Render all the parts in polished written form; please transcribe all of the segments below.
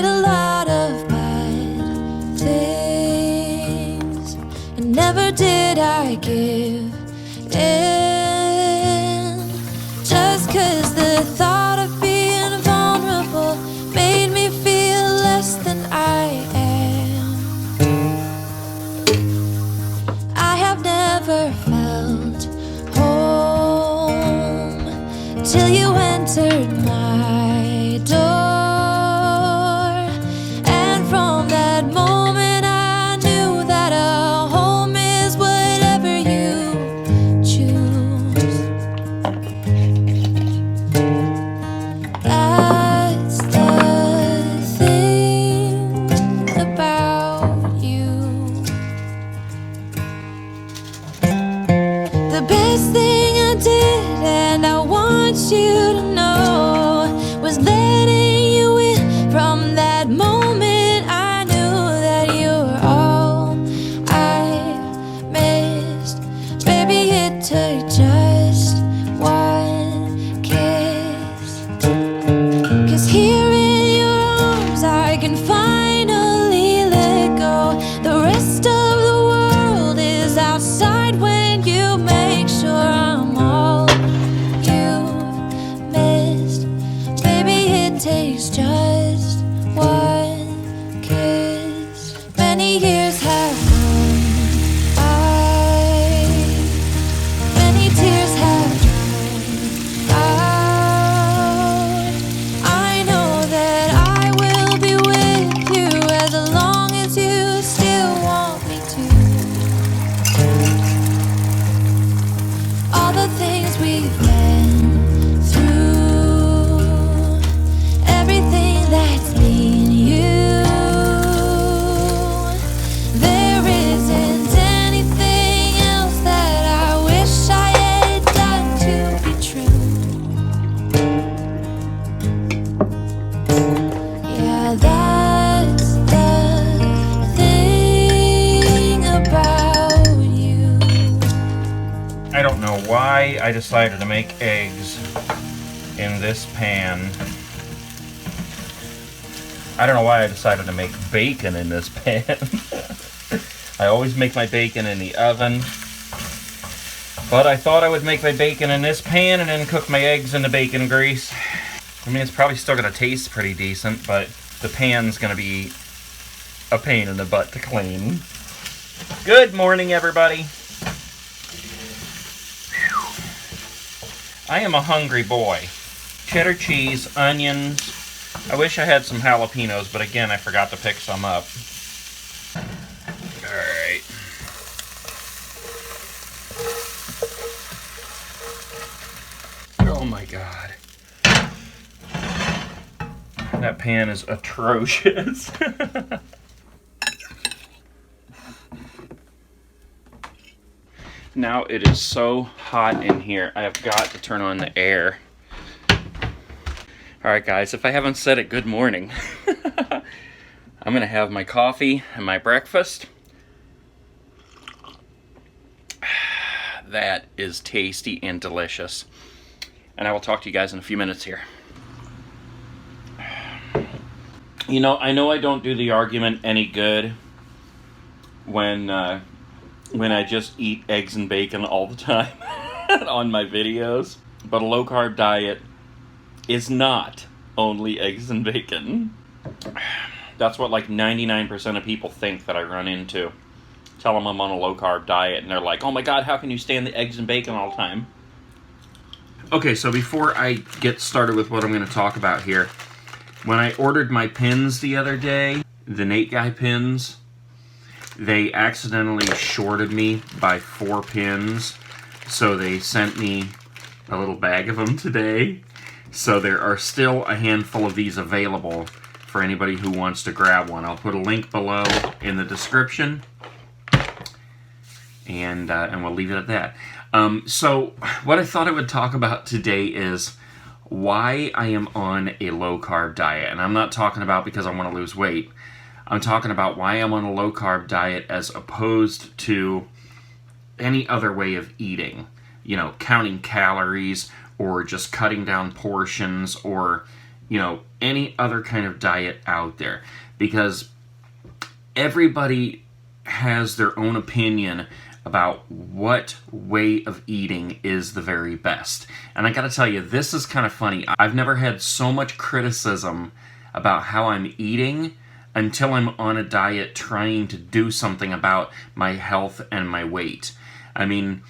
a lot of bad things, and never did I give in. Just 'cause the thought of being vulnerable made me feel less than I am. I have never felt home till you entered my door. And from that moment I knew that a home is whatever you choose. That's the thing about you. The best thing I did, and I want you to know, was letting you in. From that moment I knew that you were all I missed. Baby, it took just one kiss. 'Cause here in your arms I can finally let go. The rest of the world is outside when you make sure I'm all you've missed. Baby, it takes just one kiss. Many years have gone by, many tears have dried out. I know that I will be with you as long as you still want me to. All the things we've been through, everything that's been you, there isn't anything else that I wish I had done to be true. Yeah, that's the thing about you. I don't know why I decided to make eggs in this pan. I don't know why I decided to make bacon in this pan. I always make my bacon in the oven. But I thought I would make my bacon in this pan and then cook my eggs in the bacon grease. I mean, it's probably still going to taste pretty decent, but the pan's going to be a pain in the butt to clean. Good morning, everybody. I am a hungry boy. Cheddar cheese, onions. I wish I had some jalapenos, but again, I forgot to pick some up. Alright. Oh my god. That pan is atrocious. Now it is so hot in here, I have got to turn on the air. Alright guys, if I haven't said it, good morning. I'm gonna have my coffee and my breakfast. That is tasty and delicious. And I will talk to you guys in a few minutes here. You know I don't do the argument any good when I just eat eggs and bacon all the time on my videos. But a low-carb diet is not only eggs and bacon. That's what like 99% of people think that I run into. Tell them I'm on a low-carb diet and they're like, oh my god, how can you stand the eggs and bacon all the time? Okay, so before I get started with what I'm going to talk about here, when I ordered my pins the other day, the Nate Guy pins, they accidentally shorted me by 4 pins, so they sent me a little bag of them today. So there are still a handful of these available for anybody who wants to grab one. I'll put a link below in the description, and we'll leave it at that. So what I thought I would talk about today is why I am on a low-carb diet. And I'm not talking about because I want to lose weight. I'm talking about why I'm on a low-carb diet as opposed to any other way of eating. You know, counting calories or just cutting down portions or any other kind of diet out there, because everybody has their own opinion about what way of eating is the very best. And I gotta tell you, this is kind of funny. I've never had so much criticism about how I'm eating until I'm on a diet trying to do something about my health and my weight. I mean,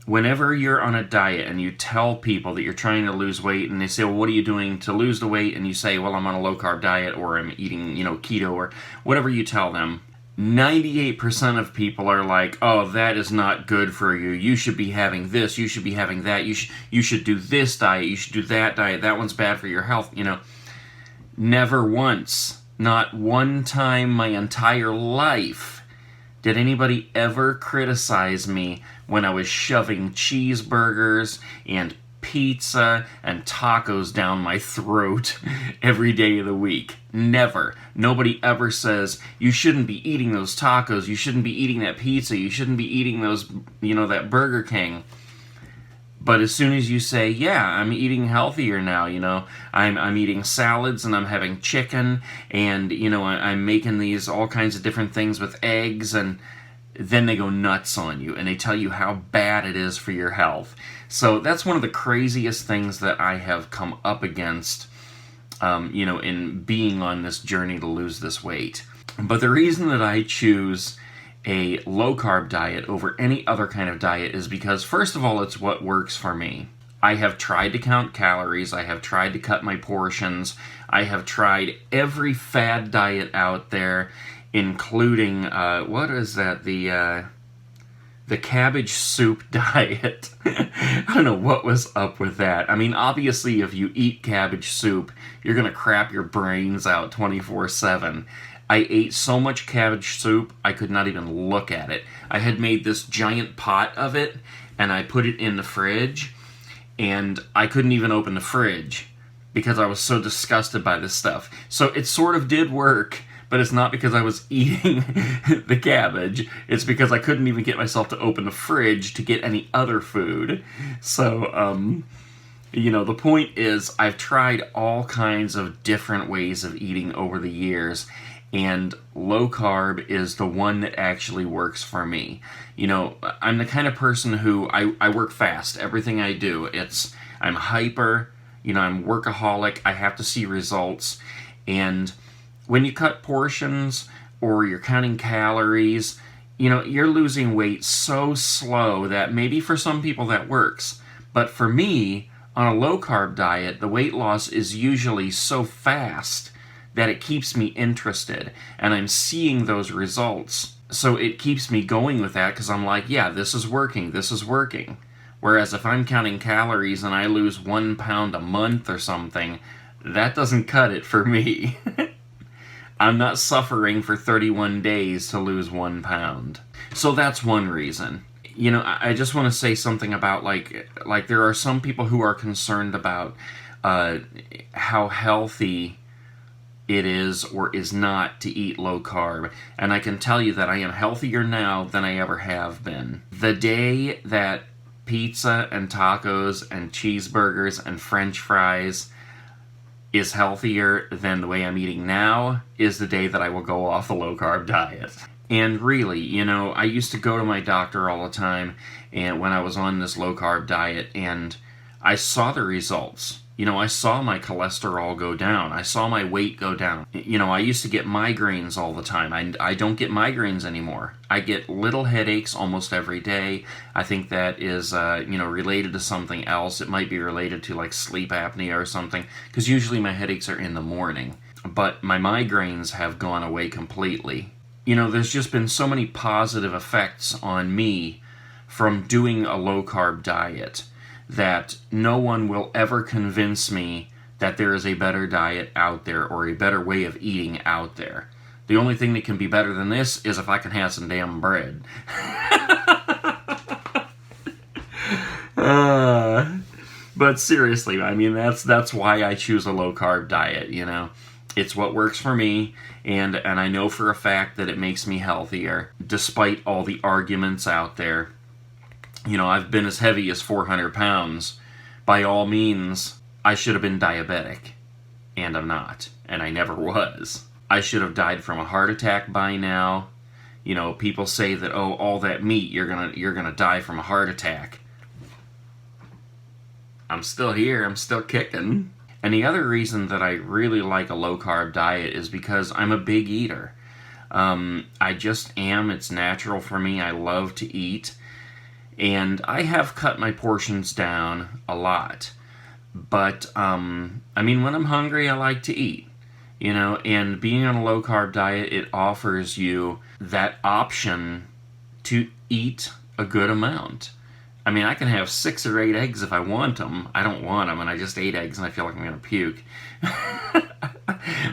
whenever you're on a diet and you tell people that you're trying to lose weight, and they say, well, what are you doing to lose the weight? And you say, well, I'm on a low-carb diet, or I'm eating, keto, or whatever you tell them, 98% of people are like, oh, that is not good for you. You should be having this. You should be having that. You should do this diet. You should do that diet. That one's bad for your health. Never once, not one time my entire life, did anybody ever criticize me when I was shoving cheeseburgers and pizza and tacos down my throat every day of the week. Never. Nobody ever says, you shouldn't be eating those tacos, you shouldn't be eating that pizza, you shouldn't be eating those, that Burger King. But as soon as you say, yeah, I'm eating healthier now, I'm eating salads and I'm having chicken and, I'm making these all kinds of different things with eggs, and then they go nuts on you and they tell you how bad it is for your health. So that's one of the craziest things that I have come up against, in being on this journey to lose this weight. But the reason that I choose a low-carb diet over any other kind of diet is because, first of all, it's what works for me. I have tried to count calories, I have tried to cut my portions, I have tried every fad diet out there, including, what is that, the cabbage soup diet. I don't know what was up with that. I mean, obviously, if you eat cabbage soup, you're gonna crap your brains out 24/7. I ate so much cabbage soup, I could not even look at it. I had made this giant pot of it, and I put it in the fridge, and I couldn't even open the fridge because I was so disgusted by this stuff. So it sort of did work, but it's not because I was eating the cabbage. It's because I couldn't even get myself to open the fridge to get any other food. So, the point is, I've tried all kinds of different ways of eating over the years, and low carb is the one that actually works for me. I'm the kind of person who, I work fast. Everything I do, I'm hyper, I'm workaholic, I have to see results, and when you cut portions or you're counting calories, you're losing weight so slow that maybe for some people that works. But for me, on a low-carb diet, the weight loss is usually so fast that it keeps me interested, and I'm seeing those results. So it keeps me going with that because I'm like, yeah, this is working. Whereas if I'm counting calories and I lose 1 pound a month or something, that doesn't cut it for me. I'm not suffering for 31 days to lose 1 pound. So that's one reason. I just want to say something about, like there are some people who are concerned about how healthy it is or is not to eat low carb. And I can tell you that I am healthier now than I ever have been. The day that pizza and tacos and cheeseburgers and French fries is healthier than the way I'm eating now is the day that I will go off the low-carb diet. And really, I used to go to my doctor all the time and when I was on this low-carb diet, and I saw the results. I saw my cholesterol go down. I saw my weight go down. I used to get migraines all the time. I don't get migraines anymore. I get little headaches almost every day. I think that is, related to something else. It might be related to like sleep apnea or something, because usually my headaches are in the morning. But my migraines have gone away completely. There's just been so many positive effects on me from doing a low-carb diet that no one will ever convince me that there is a better diet out there or a better way of eating out there. The only thing that can be better than this is if I can have some damn bread. But seriously, I mean, that's why I choose a low-carb diet, It's what works for me, and I know for a fact that it makes me healthier, despite all the arguments out there. I've been as heavy as 400 pounds. By all means, I should have been diabetic. and I'm not, and I never was. I should have died from a heart attack by now. You know, people say that, oh, all that meat, you're gonna die from a heart attack. I'm still here, I'm still kicking. And the other reason that I really like a low-carb diet is because I'm a big eater. I just am. It's natural for me. I love to eat. And I have cut my portions down a lot. But, I mean, when I'm hungry, I like to eat. You know, and being on a low-carb diet, it offers you that option to eat a good amount. I mean, I can have 6 or 8 eggs if I want them. I don't want them, and I just ate eggs, and I feel like I'm going to puke.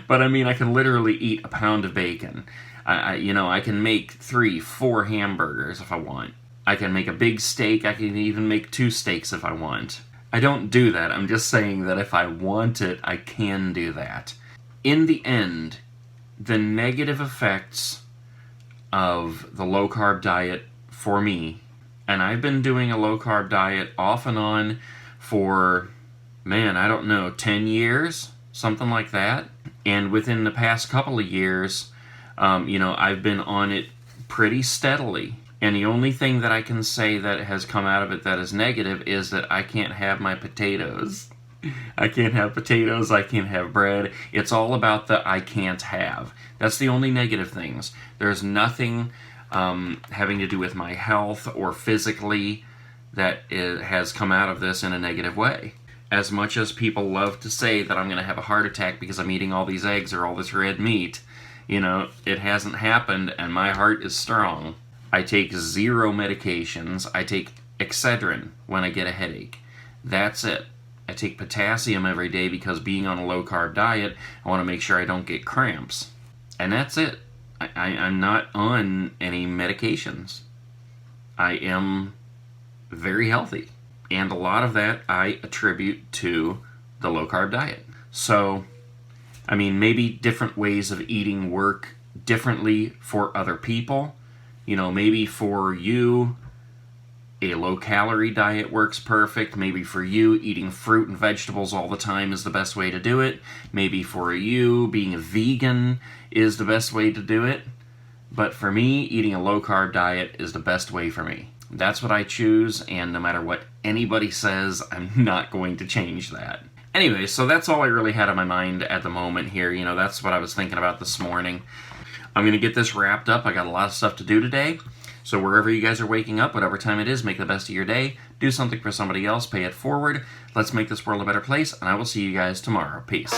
But, I mean, I can literally eat a pound of bacon. I can make 3, 4 hamburgers if I want. I can make a big steak. I can even make 2 steaks if I want. I don't do that. I'm just saying that if I want it, I can do that. In the end, the negative effects of the low-carb diet for me, and I've been doing a low-carb diet off and on for, man, I don't know, 10 years? Something like that. And within the past couple of years, I've been on it pretty steadily. And the only thing that I can say that has come out of it that is negative is that I can't have my potatoes. I can't have potatoes, I can't have bread. It's all about the I can't have. That's the only negative things. There's nothing having to do with my health or physically that has come out of this in a negative way. As much as people love to say that I'm going to have a heart attack because I'm eating all these eggs or all this red meat, it hasn't happened and my heart is strong. I take 0 medications. I take Excedrin when I get a headache. That's it. I take potassium every day because being on a low-carb diet, I want to make sure I don't get cramps. And that's it. I'm not on any medications. I am very healthy. And a lot of that I attribute to the low-carb diet. So, I mean, maybe different ways of eating work differently for other people. Maybe for you, a low-calorie diet works perfect. Maybe for you, eating fruit and vegetables all the time is the best way to do it. Maybe for you, being a vegan is the best way to do it. But for me, eating a low-carb diet is the best way for me. That's what I choose, and no matter what anybody says, I'm not going to change that. Anyway, so that's all I really had on my mind at the moment here. That's what I was thinking about this morning. I'm going to get this wrapped up. I got a lot of stuff to do today. So wherever you guys are waking up, whatever time it is, make the best of your day. Do something for somebody else. Pay it forward. Let's make this world a better place, and I will see you guys tomorrow. Peace.